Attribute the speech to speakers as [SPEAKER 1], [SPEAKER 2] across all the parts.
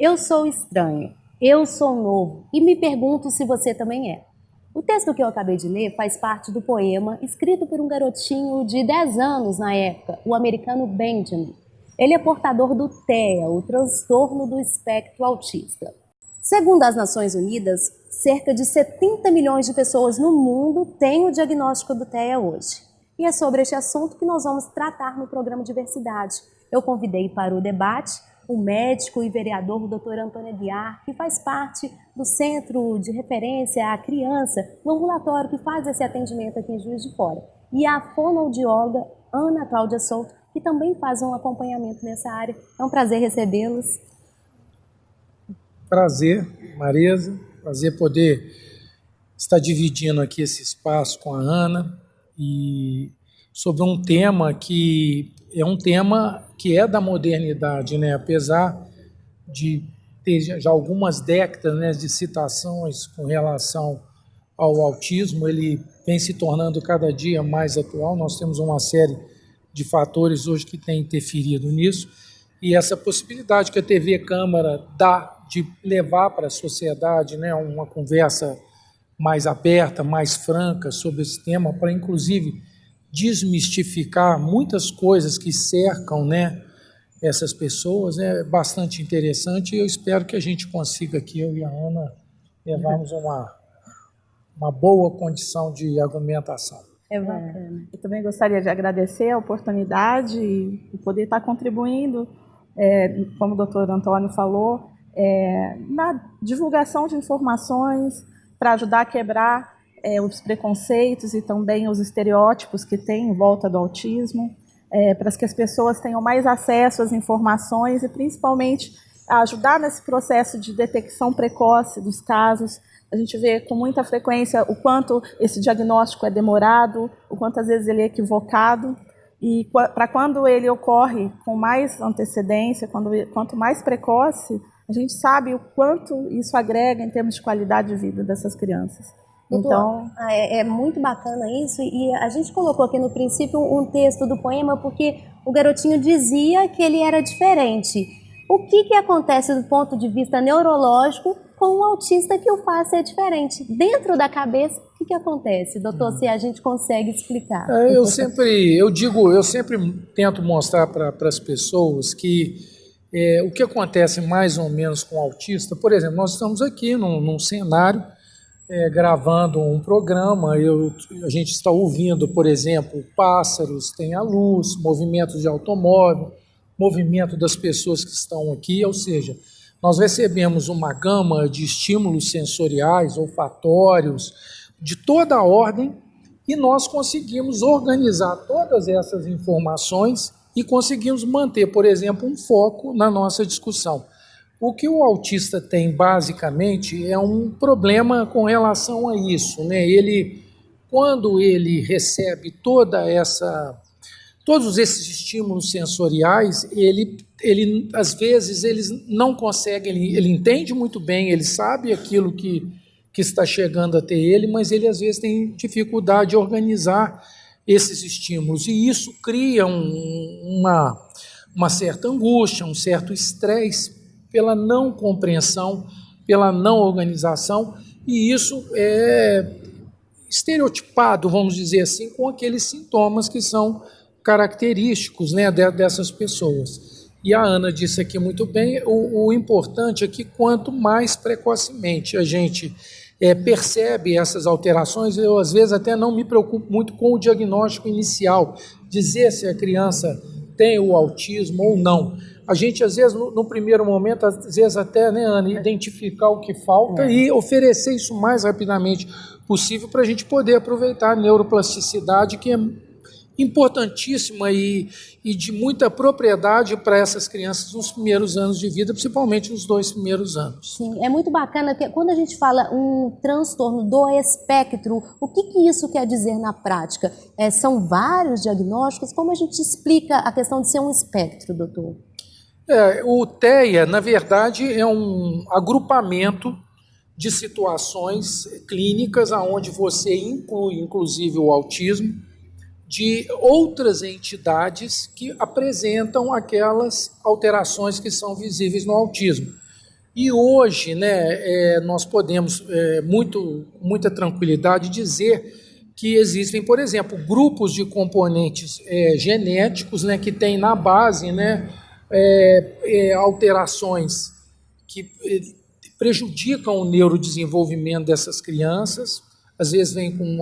[SPEAKER 1] Eu sou estranho, eu sou novo e me pergunto se você também é. O texto que eu acabei de ler faz parte do poema escrito por um garotinho de 10 anos na época, o americano Benjamin. Ele é portador do TEA, o transtorno do espectro autista. Segundo as Nações Unidas, cerca de 70 milhões de pessoas no mundo têm o diagnóstico do TEA hoje. E é sobre este assunto que nós vamos tratar no programa Diversidade. Eu convidei para o debate o médico e vereador Dr. Antônio Aguiar, que faz parte do Centro de Referência à Criança, no ambulatório que faz esse atendimento aqui em Juiz de Fora, e a fonoaudióloga Ana Cláudia Souto, que também faz um acompanhamento nessa área. É um prazer recebê-los.
[SPEAKER 2] Prazer, Marisa, prazer poder estar dividindo aqui esse espaço com a Ana e sobre um tema que é da modernidade, né? Apesar de ter já algumas décadas, né, de citações com relação ao autismo, ele vem se tornando cada dia mais atual. Nós temos uma série de fatores hoje que têm interferido nisso, e essa possibilidade que a TV Câmara dá de levar para a sociedade, né, uma conversa mais aberta, mais franca sobre esse tema, para inclusive desmistificar muitas coisas que cercam, né, essas pessoas, é bastante interessante, e eu espero que a gente consiga aqui, eu e a Ana, levarmos uma boa condição de argumentação.
[SPEAKER 1] É bacana.
[SPEAKER 3] Eu também gostaria de agradecer a oportunidade e poder estar contribuindo, como o doutor Antônio falou, na divulgação de informações para ajudar a quebrar os preconceitos e também os estereótipos que tem em volta do autismo, para que as pessoas tenham mais acesso às informações e principalmente ajudar nesse processo de detecção precoce dos casos. A gente vê com muita frequência o quanto esse diagnóstico é demorado, o quanto às vezes ele é equivocado, e para quando ele ocorre com mais antecedência, quanto mais precoce, a gente sabe o quanto isso agrega em termos de qualidade de vida dessas crianças.
[SPEAKER 1] Então, é muito bacana isso, e a gente colocou aqui no princípio um texto do poema porque o garotinho dizia que ele era diferente. O que acontece do ponto de vista neurológico com um autista que o faz ser diferente? Dentro da cabeça, o que acontece, doutor, se a gente consegue explicar?
[SPEAKER 2] Eu sempre tento mostrar para as pessoas que o que acontece mais ou menos com o autista, por exemplo, nós estamos aqui num cenário, gravando um programa, a gente está ouvindo, por exemplo, pássaros, tem a luz, movimento de automóvel, movimento das pessoas que estão aqui, ou seja, nós recebemos uma gama de estímulos sensoriais, olfatórios, de toda a ordem, e nós conseguimos organizar todas essas informações e conseguimos manter, por exemplo, um foco na nossa discussão. O que o autista tem, basicamente, é um problema com relação a isso, né? Quando ele recebe todos esses estímulos sensoriais, ele às vezes ele não consegue, ele entende muito bem, ele sabe aquilo que está chegando até ele, mas ele às vezes tem dificuldade de organizar esses estímulos, e isso cria uma certa angústia, um certo estresse pela não compreensão, pela não organização, e isso é estereotipado, vamos dizer assim, com aqueles sintomas que são característicos, né, dessas pessoas. E a Ana disse aqui muito bem, o importante é que quanto mais precocemente a gente percebe essas alterações, eu às vezes até não me preocupo muito com o diagnóstico inicial, dizer se a criança tem o autismo ou não. A gente, às vezes, no primeiro momento, às vezes até, né, Ana, identificar o que falta e oferecer isso o mais rapidamente possível para a gente poder aproveitar a neuroplasticidade, que é importantíssima e de muita propriedade para essas crianças nos primeiros anos de vida, principalmente nos 2 primeiros anos.
[SPEAKER 1] Sim, é muito bacana que quando a gente fala um transtorno do espectro, o que isso quer dizer na prática? São vários diagnósticos? Como a gente explica a questão de ser um espectro, doutor?
[SPEAKER 2] O TEA, na verdade, é um agrupamento de situações clínicas onde você inclui, inclusive, o autismo, de outras entidades que apresentam aquelas alterações que são visíveis no autismo. E hoje, né, nós podemos, muita tranquilidade, dizer que existem, por exemplo, grupos de componentes genéticos, né, que têm na base, né, alterações que prejudicam o neurodesenvolvimento dessas crianças, às vezes vem com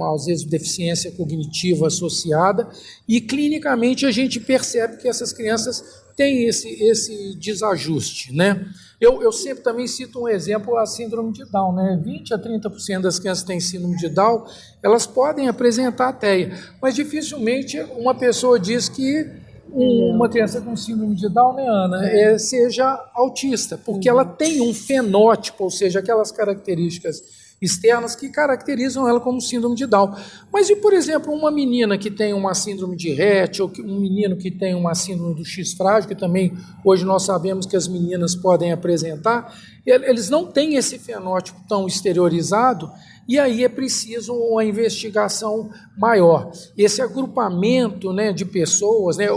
[SPEAKER 2] deficiência cognitiva associada, e clinicamente a gente percebe que essas crianças têm esse desajuste, né? Eu sempre também cito um exemplo, a síndrome de Down, né? 20 a 30% das crianças que têm síndrome de Down, elas podem apresentar TEA, mas dificilmente uma pessoa diz que uma criança com síndrome de Down, né, Ana, seja autista, porque ela tem um fenótipo, ou seja, aquelas características externas que caracterizam ela como síndrome de Down. Mas e, por exemplo, uma menina que tem uma síndrome de Rett, ou um menino que tem uma síndrome do X frágil, que também hoje nós sabemos que as meninas podem apresentar, eles não têm esse fenótipo tão exteriorizado, e aí é preciso uma investigação maior. Esse agrupamento, né, de pessoas, né,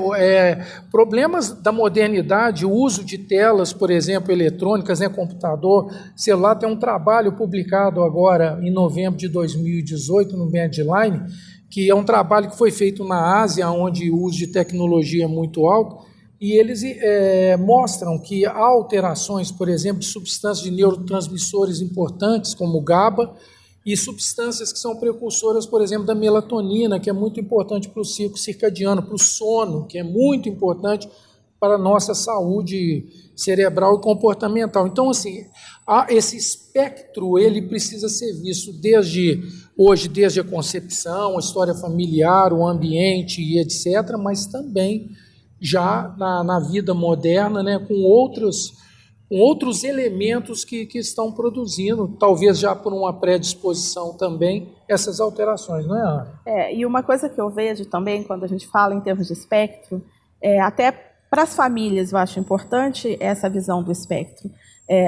[SPEAKER 2] problemas da modernidade, o uso de telas, por exemplo, eletrônicas, né, computador, celular, tem um trabalho publicado agora em novembro de 2018 no Medline, que é um trabalho que foi feito na Ásia, onde o uso de tecnologia é muito alto, e eles mostram que há alterações, por exemplo, de substâncias de neurotransmissores importantes, como o GABA, e substâncias que são precursoras, por exemplo, da melatonina, que é muito importante para o ciclo circadiano, para o sono, que é muito importante para a nossa saúde cerebral e comportamental. Então, assim, esse espectro ele precisa ser visto desde a concepção, a história familiar, o ambiente e etc., mas também já na vida moderna, né, com outros elementos que estão produzindo, talvez já por uma predisposição também, essas alterações, não é, Ana?
[SPEAKER 3] E uma coisa que eu vejo também, quando a gente fala em termos de espectro, até para as famílias eu acho importante essa visão do espectro.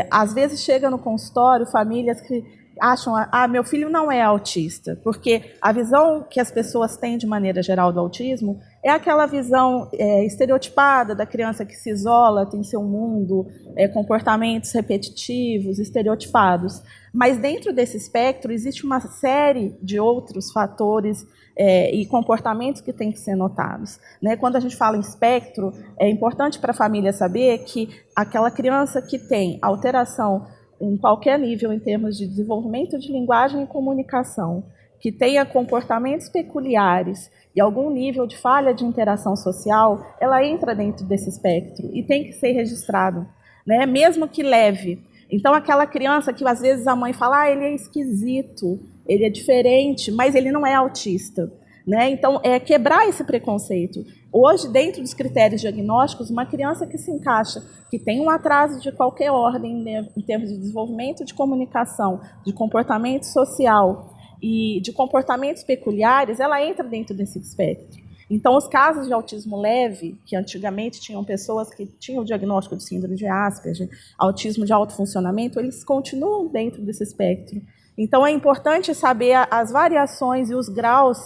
[SPEAKER 3] Às vezes chega no consultório famílias que acham, meu filho não é autista, porque a visão que as pessoas têm de maneira geral do autismo é aquela visão estereotipada da criança que se isola, tem seu mundo, comportamentos repetitivos, estereotipados. Mas dentro desse espectro existe uma série de outros fatores e comportamentos que têm que ser notados, né? Quando a gente fala em espectro, é importante para a família saber que aquela criança que tem alteração em qualquer nível em termos de desenvolvimento de linguagem e comunicação, que tenha comportamentos peculiares e algum nível de falha de interação social, ela entra dentro desse espectro e tem que ser registrado, né? Mesmo que leve. Então, aquela criança que às vezes a mãe fala, ele é esquisito, ele é diferente, mas ele não é autista, né? Então, quebrar esse preconceito. Hoje, dentro dos critérios diagnósticos, uma criança que se encaixa, que tem um atraso de qualquer ordem, né, em termos de desenvolvimento de comunicação, de comportamento social e de comportamentos peculiares, ela entra dentro desse espectro. Então, os casos de autismo leve, que antigamente tinham pessoas que tinham o diagnóstico de síndrome de Asperger, autismo de alto funcionamento, eles continuam dentro desse espectro. Então, é importante saber as variações e os graus,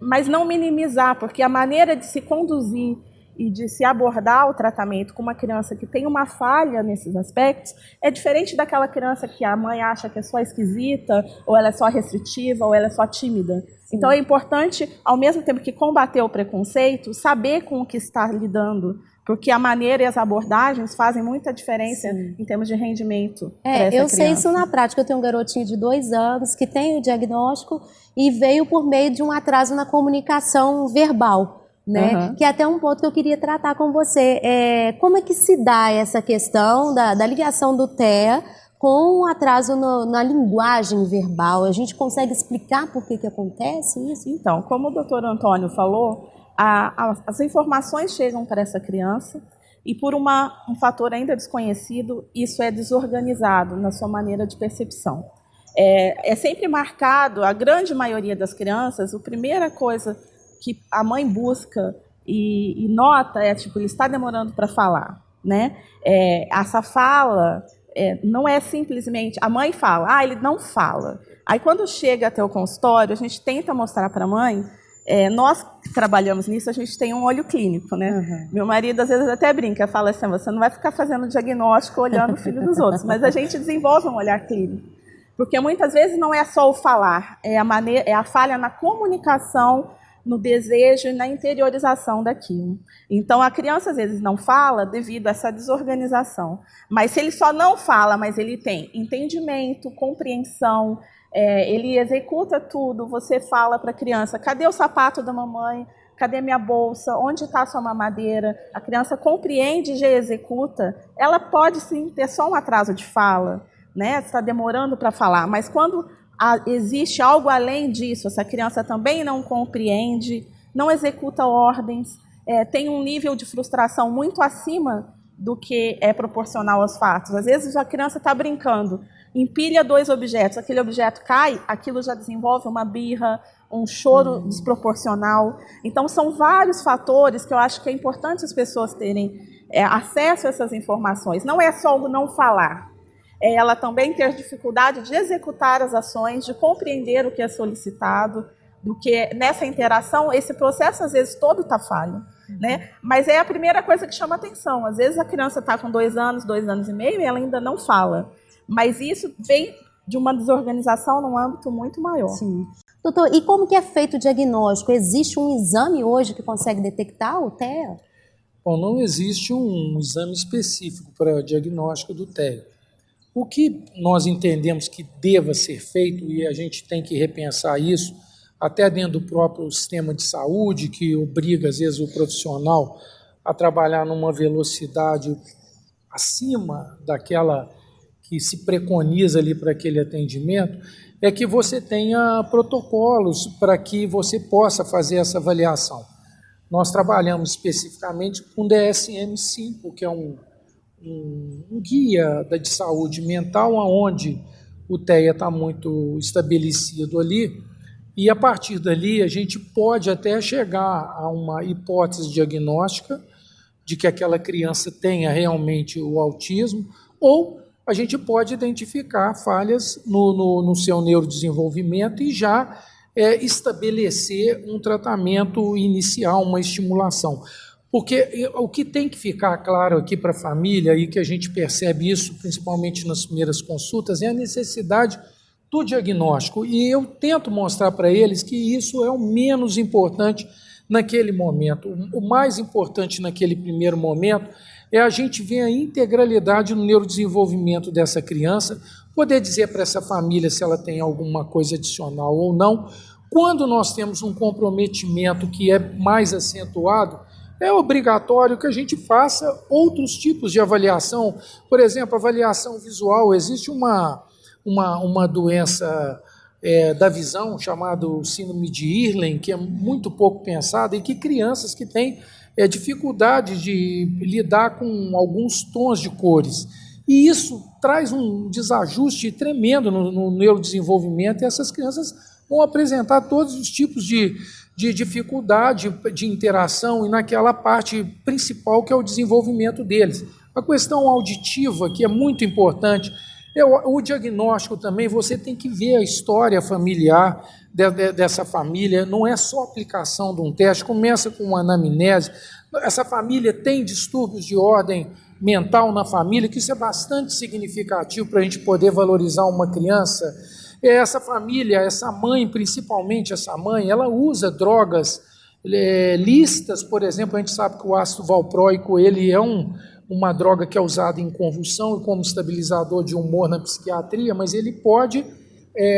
[SPEAKER 3] mas não minimizar, porque a maneira de se conduzir e de se abordar o tratamento com uma criança que tem uma falha nesses aspectos é diferente daquela criança que a mãe acha que é só esquisita, ou ela é só restritiva, ou ela é só tímida. Sim. Então é importante, ao mesmo tempo que combater o preconceito, saber com o que está lidando, porque a maneira e as abordagens fazem muita diferença Sim. em termos de rendimento.
[SPEAKER 1] Eu sei isso na prática. Eu tenho um garotinho de 2 anos que tem o diagnóstico e veio por meio de um atraso na comunicação verbal. Né? Uhum. Que é até um ponto que eu queria tratar com você. Como é que se dá essa questão da ligação do TEA com um atraso na linguagem verbal? A gente consegue explicar por que acontece isso?
[SPEAKER 3] Então, como o doutor Antônio falou, as informações chegam para essa criança e por um fator ainda desconhecido, isso é desorganizado na sua maneira de percepção. É sempre marcado, a grande maioria das crianças, a primeira coisa que a mãe busca e nota tipo, ele está demorando para falar, né? Essa fala não é simplesmente... A mãe fala, ele não fala. Aí, quando chega até o consultório, a gente tenta mostrar para a mãe Nós que trabalhamos nisso, a gente tem um olho clínico, né?
[SPEAKER 1] Uhum.
[SPEAKER 3] Meu marido às vezes até brinca, fala assim, você não vai ficar fazendo diagnóstico olhando o filho dos outros, mas a gente desenvolve um olhar clínico. Porque muitas vezes não é só o falar, é a falha na comunicação, no desejo e na interiorização daquilo. Então, a criança às vezes não fala devido a essa desorganização. Mas se ele só não fala, mas ele tem entendimento, compreensão, ele executa tudo, você fala para a criança, cadê o sapato da mamãe? Cadê minha bolsa? Onde está a sua mamadeira? A criança compreende e já executa. Ela pode sim ter só um atraso de fala, né? Está demorando para falar, mas quando existe algo além disso, essa criança também não compreende, não executa ordens, tem um nível de frustração muito acima do que é proporcional aos fatos. Às vezes a criança está brincando, empilha 2 objetos, aquele objeto cai, aquilo já desenvolve uma birra, um choro desproporcional. Então são vários fatores que eu acho que é importante as pessoas terem acesso a essas informações. Não é só o não falar. Ela também ter dificuldade de executar as ações, de compreender o que é solicitado, do que nessa interação, esse processo às vezes todo está falho, né? Mas é a primeira coisa que chama atenção. Às vezes a criança está com 2 anos, 2 anos e meio e ela ainda não fala. Mas isso vem de uma desorganização num âmbito muito maior.
[SPEAKER 1] Sim. Doutor, e como que é feito o diagnóstico? Existe um exame hoje que consegue detectar o TEA?
[SPEAKER 2] Bom, não existe um exame específico para diagnóstico do TEA. O que nós entendemos que deva ser feito, e a gente tem que repensar isso, até dentro do próprio sistema de saúde, que obriga, às vezes, o profissional a trabalhar numa velocidade acima daquela que se preconiza ali para aquele atendimento, é que você tenha protocolos para que você possa fazer essa avaliação. Nós trabalhamos especificamente com DSM-5, que é um guia de saúde mental, onde o TEA está muito estabelecido ali, e a partir dali a gente pode até chegar a uma hipótese diagnóstica de que aquela criança tenha realmente o autismo, ou a gente pode identificar falhas no seu neurodesenvolvimento e já estabelecer um tratamento inicial, uma estimulação. Porque o que tem que ficar claro aqui para a família, e que a gente percebe isso principalmente nas primeiras consultas, é a necessidade do diagnóstico. E eu tento mostrar para eles que isso é o menos importante naquele momento. O mais importante naquele primeiro momento é a gente ver a integralidade no neurodesenvolvimento dessa criança, poder dizer para essa família se ela tem alguma coisa adicional ou não. Quando nós temos um comprometimento que é mais acentuado, é obrigatório que a gente faça outros tipos de avaliação. Por exemplo, avaliação visual. Existe uma doença da visão chamada síndrome de Irlen, que é muito pouco pensada, e que crianças que têm dificuldade de lidar com alguns tons de cores. E isso traz um desajuste tremendo no neurodesenvolvimento, e essas crianças vão apresentar todos os tipos de dificuldade de interação e naquela parte principal que é o desenvolvimento deles. A questão auditiva, que é muito importante, o diagnóstico também, você tem que ver a história familiar dessa família, não é só aplicação de um teste, começa com uma anamnese. Essa família tem distúrbios de ordem mental na família, que isso é bastante significativo para a gente poder valorizar uma criança. Essa família, essa mãe, principalmente essa mãe, ela usa drogas lícitas, por exemplo. A gente sabe que o ácido valproico ele é uma droga que é usada em convulsão e como estabilizador de humor na psiquiatria, mas ele pode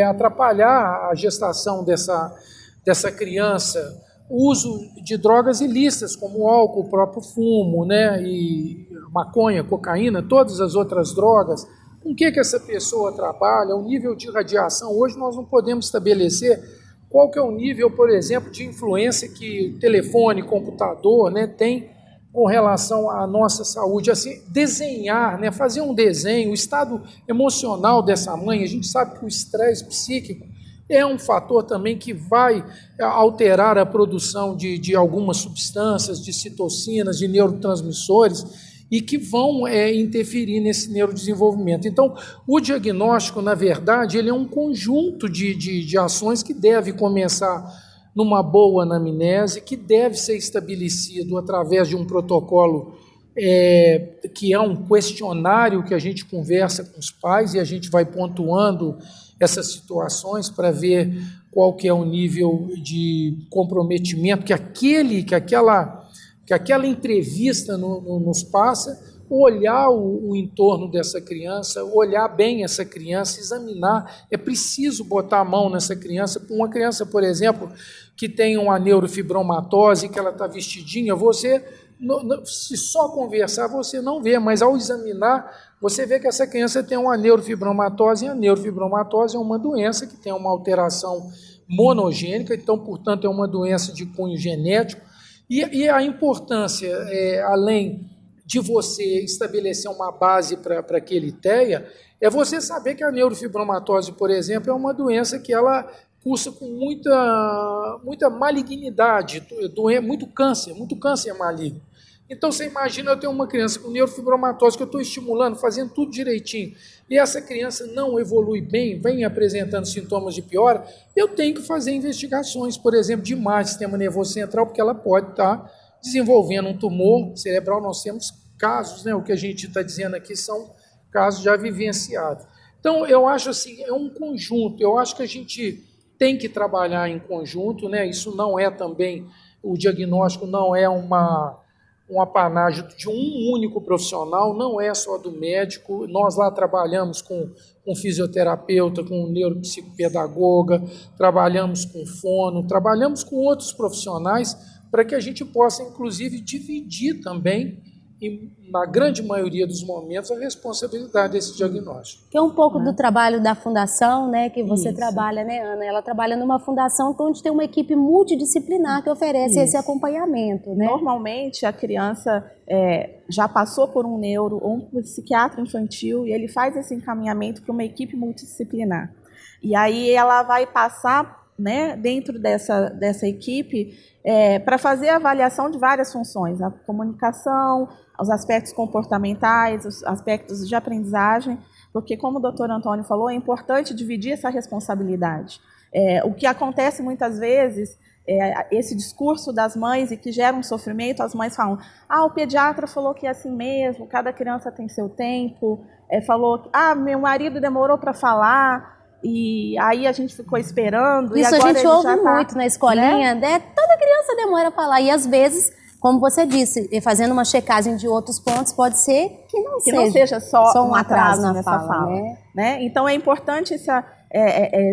[SPEAKER 2] atrapalhar a gestação dessa criança. O uso de drogas ilícitas, como o álcool, o próprio fumo, né, e maconha, cocaína, todas as outras drogas. Com o que essa pessoa trabalha, o nível de radiação. Hoje nós não podemos estabelecer qual que é o nível, por exemplo, de influência que telefone, computador, né, tem com relação à nossa saúde. Assim, desenhar, né, fazer um desenho, o estado emocional dessa mãe. A gente sabe que o estresse psíquico é um fator também que vai alterar a produção de algumas substâncias, de citocinas, de neurotransmissores, e que vão interferir nesse neurodesenvolvimento. Então, o diagnóstico, na verdade, ele é um conjunto de ações que deve começar numa boa anamnese, que deve ser estabelecido através de um protocolo que é um questionário que a gente conversa com os pais e a gente vai pontuando essas situações para ver qual que é o nível de comprometimento que aquela entrevista nos passa, olhar o entorno dessa criança, olhar bem essa criança, examinar. É preciso botar a mão nessa criança. Uma criança, por exemplo, que tem uma neurofibromatose, que ela está vestidinha, você, se só conversar, você não vê, mas ao examinar, você vê que essa criança tem uma neurofibromatose, e a neurofibromatose é uma doença que tem uma alteração monogênica, então, portanto, é uma doença de cunho genético, e a importância, além de você estabelecer uma base para aquele TEA, é você saber que a neurofibromatose, por exemplo, é uma doença que ela cursa com muita malignidade, muito câncer maligno. Então, você imagina eu ter uma criança com neurofibromatose que eu estou estimulando, fazendo tudo direitinho, e essa criança não evolui bem, vem apresentando sintomas de piora, eu tenho que fazer investigações, por exemplo, de imagem do sistema nervoso central, porque ela pode estar desenvolvendo um tumor cerebral. Nós temos casos, né, o que a gente está dizendo aqui são casos já vivenciados. Então, eu acho assim, é um conjunto, eu acho que a gente tem que trabalhar em conjunto, né? Isso não é também, o diagnóstico não é um apanágio de um único profissional, não é só do médico. Nós lá trabalhamos com fisioterapeuta, com neuropsicopedagoga, trabalhamos com fono, trabalhamos com outros profissionais para que a gente possa, inclusive, dividir também, na grande maioria dos momentos, a responsabilidade desse diagnóstico.
[SPEAKER 1] Que é um pouco do trabalho da fundação, né, que você
[SPEAKER 3] Isso.
[SPEAKER 1] trabalha, né, Ana? Ela trabalha numa fundação onde tem uma equipe multidisciplinar que oferece esse acompanhamento, né?
[SPEAKER 3] Normalmente, a criança já passou por um neuro ou um psiquiatra infantil e ele faz esse encaminhamento para uma equipe multidisciplinar. E aí ela vai passar, né, dentro dessa equipe para fazer a avaliação de várias funções, a comunicação, os aspectos comportamentais, os aspectos de aprendizagem, porque, como o doutor Antônio falou, é importante dividir essa responsabilidade. O que acontece muitas vezes, esse discurso das mães e que gera um sofrimento, as mães falam, o pediatra falou que é assim mesmo, cada criança tem seu tempo, falou, meu marido demorou para falar, e aí a gente ficou esperando.
[SPEAKER 1] Isso
[SPEAKER 3] e agora
[SPEAKER 1] a gente ouve muito na escolinha, né? Toda criança demora a falar, e às vezes, como você disse, fazendo uma checagem de outros pontos, pode ser que não
[SPEAKER 3] seja só
[SPEAKER 1] um atraso nessa
[SPEAKER 3] fala.
[SPEAKER 1] fala.
[SPEAKER 3] Né? Então é importante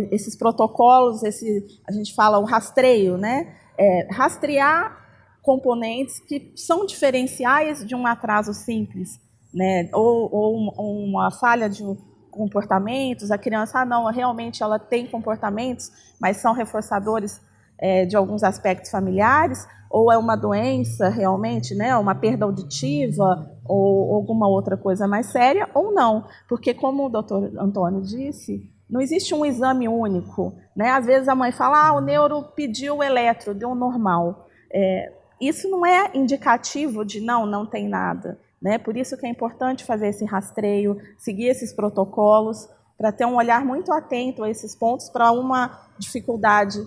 [SPEAKER 3] esses protocolos, a gente fala o rastreio, né? Rastrear componentes que são diferenciais de um atraso simples, né? ou uma falha de comportamentos. A criança, realmente ela tem comportamentos, mas são reforçadores de alguns aspectos familiares, ou é uma doença realmente, né, uma perda auditiva, ou alguma outra coisa mais séria, ou não. Porque, como o doutor Antônio disse, não existe um exame único, né? Às vezes a mãe fala, o neuro pediu o eletro, deu normal. Isso não é indicativo de não tem nada. Né? Por isso que é importante fazer esse rastreio, seguir esses protocolos, para ter um olhar muito atento a esses pontos, para uma dificuldade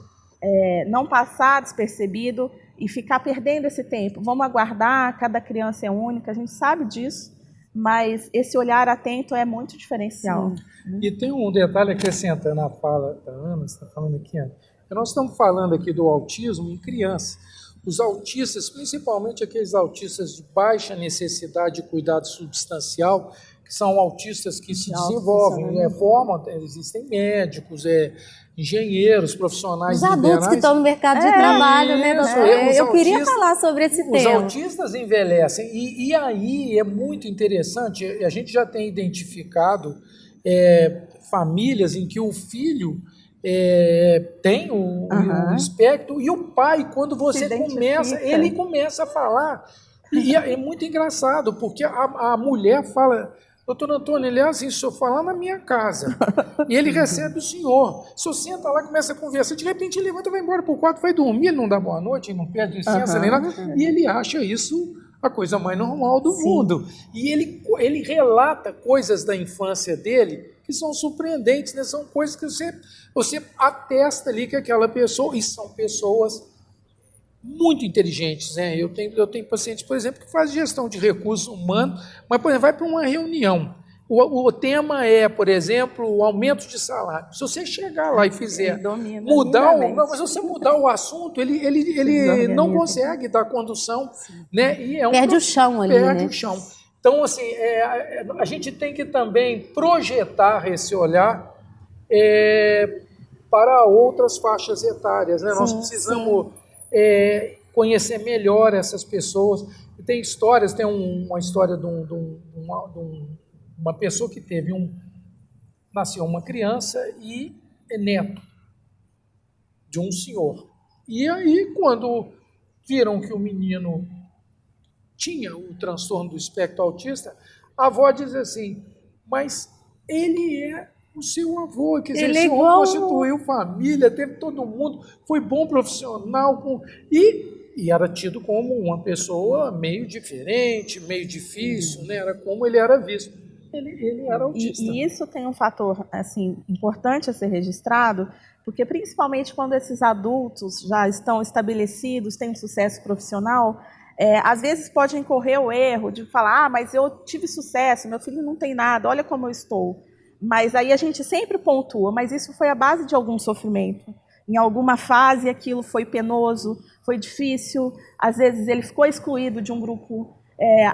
[SPEAKER 3] não passar despercebido e ficar perdendo esse tempo. Vamos aguardar, cada criança é única, a gente sabe disso, mas esse olhar atento é muito diferencial.
[SPEAKER 2] Sim. E tem um detalhe acrescentando a fala da Ana, você está falando aqui, Ana. Nós estamos falando aqui do autismo em crianças. Os autistas, principalmente aqueles autistas de baixa necessidade de cuidado substancial, que são autistas que se desenvolvem, existem médicos, engenheiros, profissionais liberais.
[SPEAKER 1] Os adultos que estão no mercado de trabalho, né, doutor? Eu queria falar sobre esse tema.
[SPEAKER 2] Os autistas envelhecem, e aí é muito interessante, a gente já tem identificado famílias em que o filho tem o espectro, e o pai, quando você começa, ele começa a falar, e é muito engraçado, porque a mulher fala, doutor Antônio, ele é assim, se eu falar na minha casa, e ele recebe o senhor, o senhor senta lá, começa a conversar, de repente ele levanta, vai embora pro quarto, vai dormir, ele não dá boa noite, ele não pede licença, nem nada, e ele acha isso a coisa mais normal do mundo, e ele relata coisas da infância dele, que são surpreendentes, né? São coisas que você atesta ali que aquela pessoa, e são pessoas muito inteligentes, né? Eu tenho pacientes, por exemplo, que fazem gestão de recursos humanos, mas, por exemplo, vai para uma reunião. O tema é, por exemplo, o aumento de salário. Se você chegar lá e fizer mas se você mudar o assunto, ele não consegue dar condução, né? E
[SPEAKER 1] perde o chão ali,
[SPEAKER 2] perde o chão. Então, assim, a gente tem que também projetar esse olhar para outras faixas etárias, né? Nós precisamos conhecer melhor essas pessoas. E tem histórias, tem uma história de uma pessoa que nasceu uma criança e é neto de um senhor. E aí, quando viram que o menino tinha o transtorno do espectro autista, a avó diz assim, mas ele é o seu avô, quer dizer, o senhor constituiu família, teve todo mundo, foi bom profissional, e era tido como uma pessoa meio diferente, meio difícil, né? Era como ele era visto. Ele era autista.
[SPEAKER 3] E isso tem um fator assim, importante a ser registrado, porque principalmente quando esses adultos já estão estabelecidos, têm um sucesso profissional, às vezes pode incorrer o erro de falar, mas eu tive sucesso, meu filho não tem nada, olha como eu estou. Mas aí a gente sempre pontua, mas isso foi a base de algum sofrimento. Em alguma fase aquilo foi penoso, foi difícil, às vezes ele ficou excluído de um grupo.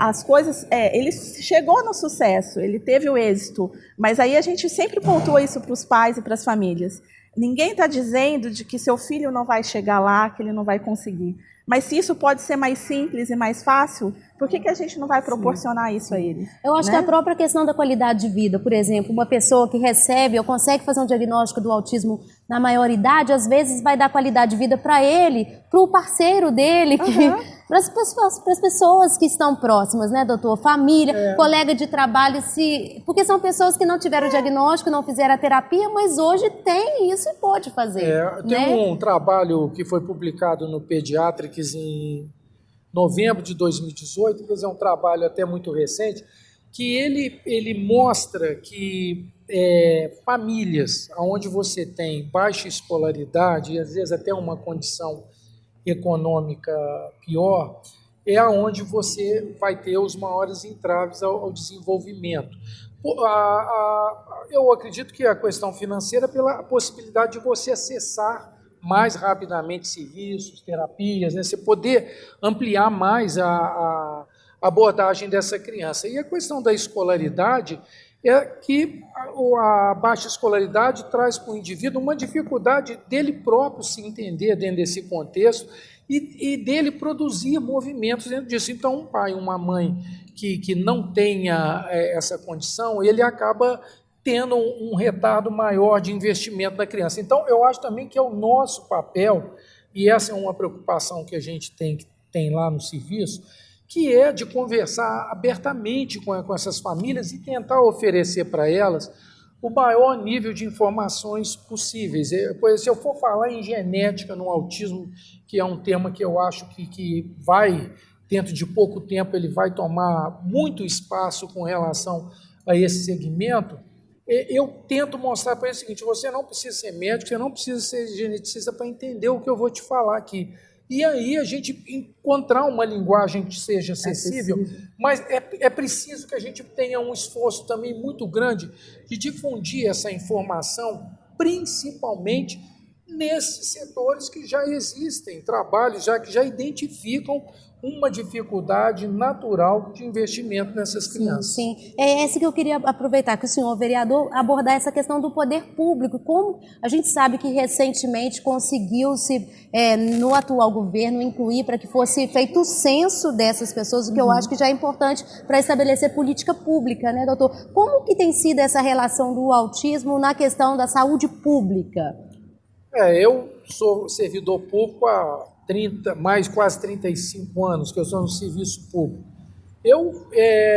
[SPEAKER 3] As coisas, ele chegou no sucesso, ele teve o êxito, mas aí a gente sempre pontua isso para os pais e para as famílias. Ninguém está dizendo de que seu filho não vai chegar lá, que ele não vai conseguir. Mas se isso pode ser mais simples e mais fácil, por que a gente não vai proporcionar isso a ele?
[SPEAKER 1] Eu acho que a própria questão da qualidade de vida, por exemplo, uma pessoa que recebe ou consegue fazer um diagnóstico do autismo na maioridade, às vezes vai dar qualidade de vida para ele, para o parceiro dele, para as pessoas que estão próximas, né, doutor? Família, colega de trabalho, porque são pessoas que não tiveram diagnóstico, não fizeram a terapia, mas hoje tem isso e pode fazer.
[SPEAKER 2] Tem um trabalho que foi publicado no Pediatrics em novembro de 2018, quer dizer, um trabalho até muito recente, que ele mostra que famílias onde você tem baixa escolaridade e às vezes até uma condição econômica pior, é onde você vai ter os maiores entraves ao desenvolvimento. Eu acredito que a questão financeira pela possibilidade de você acessar mais rapidamente serviços, terapias, né? Você poder ampliar mais a abordagem dessa criança. E a questão da escolaridade é que a baixa escolaridade traz para o indivíduo uma dificuldade dele próprio se entender dentro desse contexto e dele produzir movimentos dentro disso. Então, um pai, uma mãe que não tenha essa condição, ele acaba tendo um retardo maior de investimento na criança. Então, eu acho também que é o nosso papel, e essa é uma preocupação que a gente tem lá no serviço, que é de conversar abertamente com essas famílias e tentar oferecer para elas o maior nível de informações possíveis. Se eu for falar em genética no autismo, que é um tema que eu acho que vai, dentro de pouco tempo, ele vai tomar muito espaço com relação a esse segmento, eu tento mostrar para ele o seguinte: você não precisa ser médico, você não precisa ser geneticista para entender o que eu vou te falar aqui. E aí a gente encontrar uma linguagem que seja acessível, mas é preciso que a gente tenha um esforço também muito grande de difundir essa informação, principalmente nesses setores que já existem, trabalhos que já identificam uma dificuldade natural de investimento nessas crianças.
[SPEAKER 1] Sim. É essa que eu queria aproveitar, que o senhor vereador abordar essa questão do poder público. Como a gente sabe que recentemente conseguiu-se, no atual governo, incluir para que fosse feito o censo dessas pessoas, o que eu acho que já é importante para estabelecer política pública, né, doutor? Como que tem sido essa relação do autismo na questão da saúde pública?
[SPEAKER 2] Eu sou servidor público há quase 35 anos que eu sou no serviço público. Eu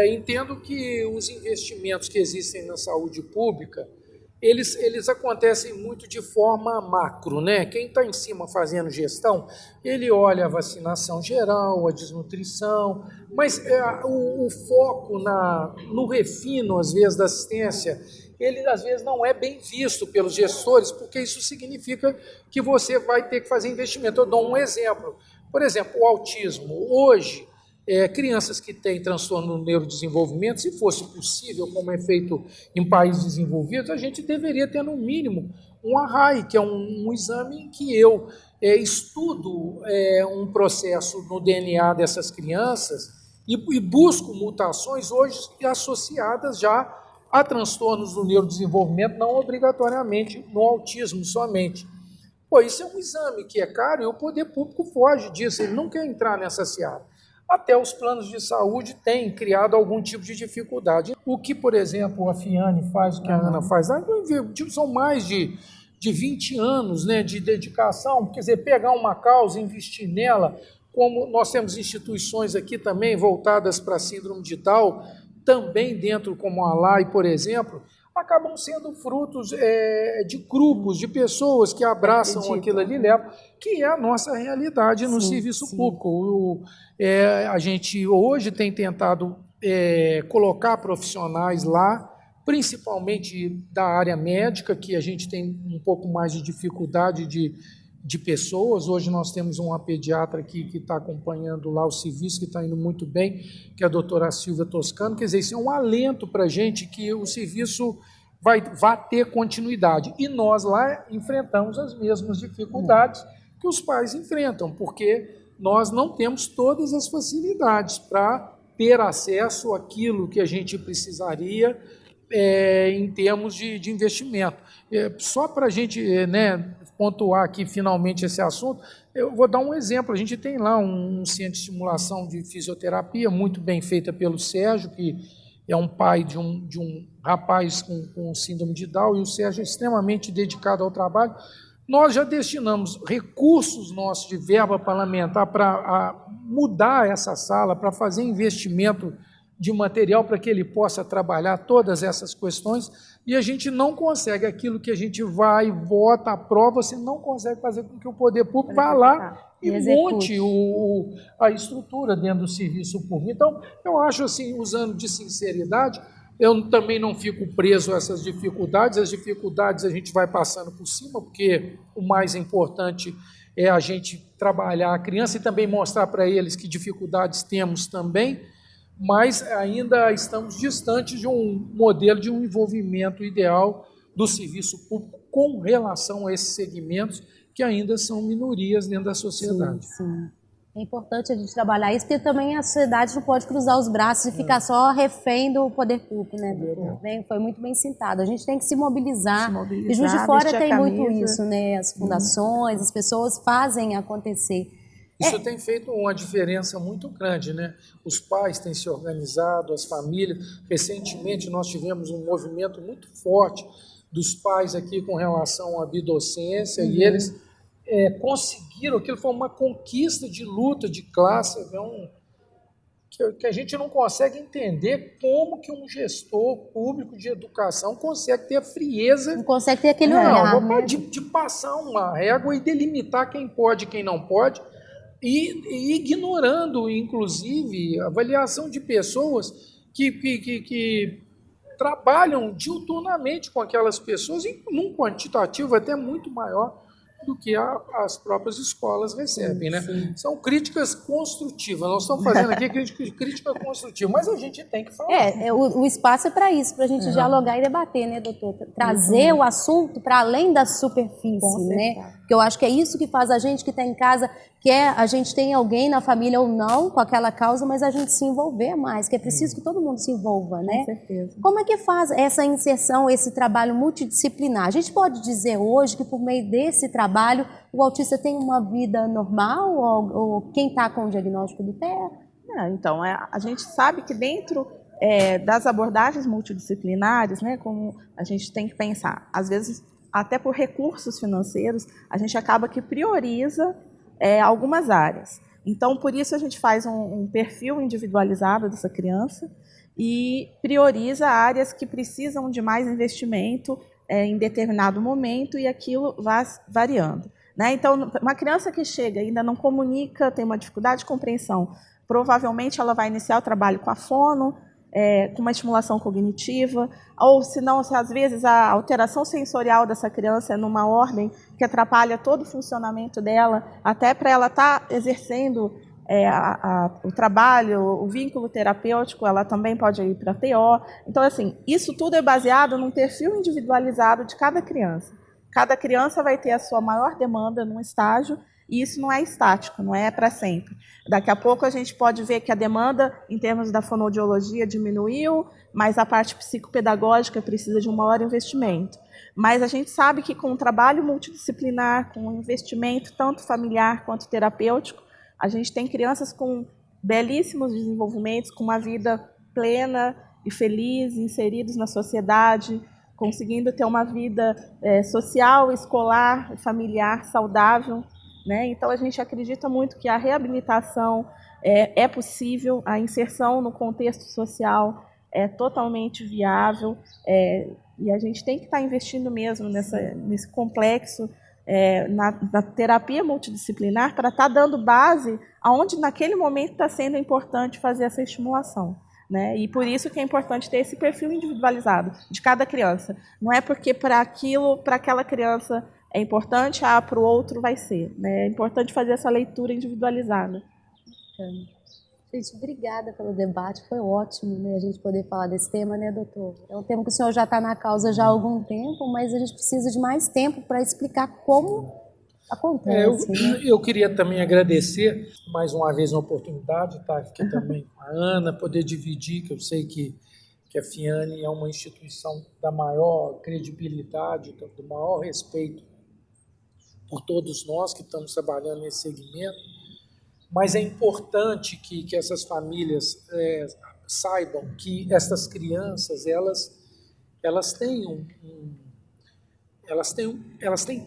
[SPEAKER 2] entendo que os investimentos que existem na saúde pública, eles acontecem muito de forma macro, né? Quem está em cima fazendo gestão, ele olha a vacinação geral, a desnutrição, mas o foco no refino, às vezes, da assistência ele às vezes não é bem visto pelos gestores, porque isso significa que você vai ter que fazer investimento. Eu dou um exemplo. Por exemplo, o autismo. Hoje, crianças que têm transtorno no neurodesenvolvimento, se fosse possível, como é feito em países desenvolvidos, a gente deveria ter, no mínimo, um ARRAI, que é um exame em que eu estudo um processo no DNA dessas crianças e busco mutações hoje associadas já a transtornos do neurodesenvolvimento, não obrigatoriamente no autismo somente. Pô, isso é um exame que é caro e o poder público foge disso, ele não quer entrar nessa seara. Até os planos de saúde têm criado algum tipo de dificuldade. O que, por exemplo, a Fiane faz, o que a Ana faz, são mais de 20 anos, né, de dedicação, quer dizer, pegar uma causa, investir nela, como nós temos instituições aqui também voltadas para a síndrome de Down, também dentro, como a LAI, por exemplo, acabam sendo frutos de grupos, de pessoas que abraçam aquilo ali, levam, que é a nossa realidade no serviço público. A gente hoje tem tentado colocar profissionais lá, principalmente da área médica, que a gente tem um pouco mais de dificuldade de pessoas. Hoje nós temos uma pediatra aqui que está acompanhando lá o serviço, que está indo muito bem, que é a doutora Silvia Toscano. Quer dizer, isso é um alento para a gente que o serviço vai ter continuidade. E nós lá enfrentamos as mesmas dificuldades que os pais enfrentam, porque nós não temos todas as facilidades para ter acesso àquilo que a gente precisaria em termos de investimento. Só para a gente pontuar aqui finalmente esse assunto, eu vou dar um exemplo. A gente tem lá um centro de estimulação de fisioterapia, muito bem feita pelo Sérgio, que é um pai de um rapaz com síndrome de Down, e o Sérgio é extremamente dedicado ao trabalho. Nós já destinamos recursos nossos de verba parlamentar para mudar essa sala, para fazer investimento de material para que ele possa trabalhar todas essas questões, e a gente não consegue aquilo que a gente vai, vota, aprova, você não consegue fazer com que o poder público vá lá e monte a estrutura dentro do serviço público. Então, eu acho assim, usando de sinceridade, eu também não fico preso a essas dificuldades, as dificuldades a gente vai passando por cima, porque o mais importante é a gente trabalhar a criança e também mostrar para eles que dificuldades temos também, mas ainda estamos distantes de um modelo de um envolvimento ideal do serviço público com relação a esses segmentos que ainda são minorias dentro da sociedade.
[SPEAKER 1] Sim. É importante a gente trabalhar isso, porque também a sociedade não pode cruzar os braços e ficar só refém do poder público, né? Foi muito bem citado. A gente tem que se mobilizar. E Juiz de Fora tem muito isso, né? As fundações, as pessoas fazem acontecer.
[SPEAKER 2] Isso tem feito uma diferença muito grande, né? Os pais têm se organizado, as famílias. Recentemente nós tivemos um movimento muito forte dos pais aqui com relação à bidocência, e eles conseguiram, aquilo foi uma conquista de luta de classe, que a gente não consegue entender como que um gestor público de educação consegue ter a frieza...
[SPEAKER 1] Não consegue ter aquele olhar,
[SPEAKER 2] de passar uma régua e delimitar quem pode e quem não pode, e ignorando, inclusive, a avaliação de pessoas que trabalham diuturnamente com aquelas pessoas em um quantitativo até muito maior do que as próprias escolas recebem, né? São críticas construtivas. Nós estamos fazendo aqui crítica construtiva, mas a gente tem que falar.
[SPEAKER 1] O espaço é para isso, para a gente dialogar e debater, né, doutor? Trazer o assunto para além da superfície, né? Porque eu acho que é isso que faz a gente que está em casa, a gente tem alguém na família ou não com aquela causa, mas a gente se envolver mais, que é preciso que todo mundo se envolva, né?
[SPEAKER 3] Com certeza.
[SPEAKER 1] Como é que faz essa inserção, esse trabalho multidisciplinar? A gente pode dizer hoje que por meio desse trabalho o autista tem uma vida normal ou quem está com o diagnóstico do TEA?
[SPEAKER 3] Então, a gente sabe que dentro das abordagens multidisciplinares, né, como a gente tem que pensar, às vezes até por recursos financeiros, a gente acaba que prioriza algumas áreas. Então, por isso a gente faz um perfil individualizado dessa criança e prioriza áreas que precisam de mais investimento em determinado momento, e aquilo vai variando, né? Então, uma criança que chega e ainda não comunica, tem uma dificuldade de compreensão, provavelmente ela vai iniciar o trabalho com a fono, com uma estimulação cognitiva, ou se não, às vezes a alteração sensorial dessa criança é numa ordem que atrapalha todo o funcionamento dela, até para ela estar exercendo o trabalho, o vínculo terapêutico, ela também pode ir para a TO. Então, assim, isso tudo é baseado num perfil individualizado de cada criança. Cada criança vai ter a sua maior demanda num estágio, e isso não é estático, não é para sempre. Daqui a pouco a gente pode ver que a demanda, em termos da fonoaudiologia, diminuiu, mas a parte psicopedagógica precisa de um maior investimento. Mas a gente sabe que com um trabalho multidisciplinar, com um investimento tanto familiar quanto terapêutico, a gente tem crianças com belíssimos desenvolvimentos, com uma vida plena e feliz, inseridos na sociedade, conseguindo ter uma vida social, escolar, familiar, saudável. Né? Então, a gente acredita muito que a reabilitação é possível, a inserção no contexto social é totalmente viável, e a gente tem que estar investindo mesmo nesse complexo, na terapia multidisciplinar, para estar dando base aonde, naquele momento, está sendo importante fazer essa estimulação. Né? E por isso que é importante ter esse perfil individualizado de cada criança. Não é porque para aquela criança é importante, para o outro vai ser. Né? É importante fazer essa leitura individualizada.
[SPEAKER 1] Gente, obrigada pelo debate, foi ótimo, né, a gente poder falar desse tema, né, doutor? É um tema que o senhor já está na causa já há algum tempo, mas a gente precisa de mais tempo para explicar como acontece.
[SPEAKER 2] Eu queria também agradecer mais uma vez a oportunidade de estar aqui também com a Ana, poder dividir, que eu sei que a FIANE é uma instituição da maior credibilidade, do maior respeito por todos nós que estamos trabalhando nesse segmento, mas é importante que essas famílias saibam que essas crianças elas têm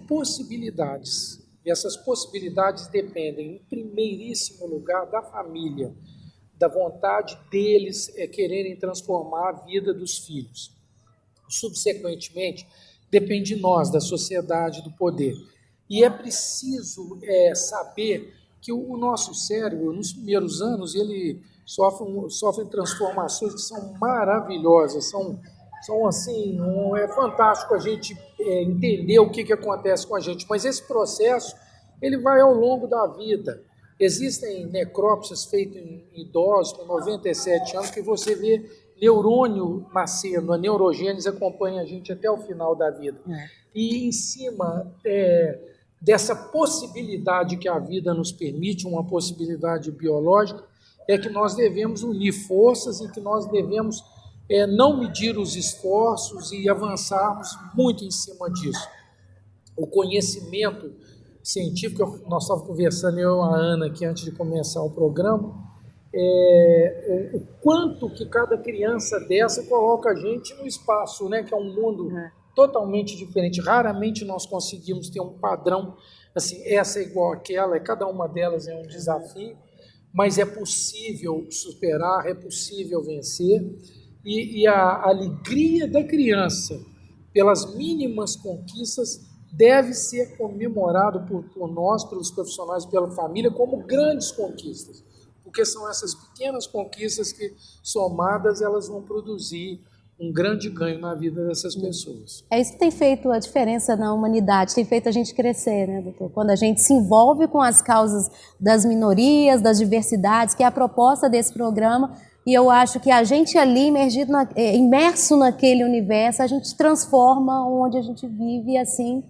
[SPEAKER 2] possibilidades, e essas possibilidades dependem, em primeiríssimo lugar, da família, da vontade deles quererem transformar a vida dos filhos. Subsequentemente, depende de nós, da sociedade, do poder. E é preciso saber que o nosso cérebro, nos primeiros anos, ele sofre transformações que são maravilhosas, são assim, é fantástico a gente entender o que acontece com a gente, mas esse processo ele vai ao longo da vida. Existem necrópsias feitas em idosos com 97 anos que você vê neurônio nascendo, a neurogênese acompanha a gente até o final da vida. E em cima dessa possibilidade que a vida nos permite, uma possibilidade biológica, é que nós devemos unir forças e que nós devemos não medir os esforços e avançarmos muito em cima disso. O conhecimento científico, nós estávamos conversando, eu e a Ana, aqui antes de começar o programa, o quanto que cada criança dessa coloca a gente no espaço, né, que é um mundo totalmente diferente. Raramente nós conseguimos ter um padrão, assim, essa é igual àquela, cada uma delas é um desafio, mas é possível superar, é possível vencer, e a alegria da criança pelas mínimas conquistas deve ser comemorado por nós, pelos profissionais, pela família, como grandes conquistas, porque são essas pequenas conquistas que, somadas, elas vão produzir um grande ganho na vida dessas pessoas.
[SPEAKER 1] É isso que tem feito a diferença na humanidade, tem feito a gente crescer, né, doutor? Quando a gente se envolve com as causas das minorias, das diversidades, que é a proposta desse programa, e eu acho que a gente ali, imerso naquele universo, a gente transforma onde a gente vive e assim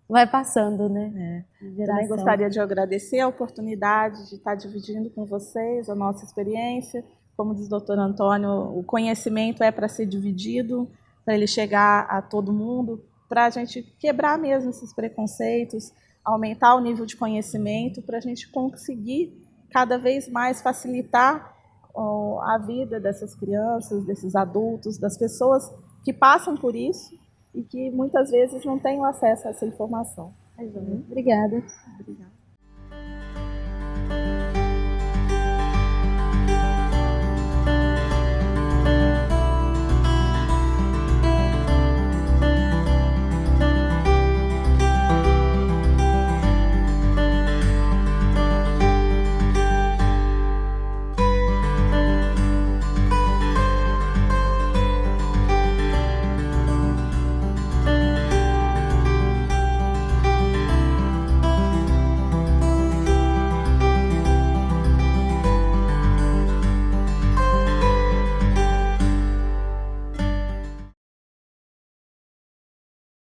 [SPEAKER 1] vai passando, né?
[SPEAKER 3] Também gostaria de agradecer a oportunidade de estar dividindo com vocês a nossa experiência. Como diz o doutor Antônio, o conhecimento é para ser dividido, para ele chegar a todo mundo, para a gente quebrar mesmo esses preconceitos, aumentar o nível de conhecimento, para a gente conseguir cada vez mais facilitar a vida dessas crianças, desses adultos, das pessoas que passam por isso e que muitas vezes não têm acesso a essa informação.
[SPEAKER 1] Obrigada.
[SPEAKER 3] Obrigada.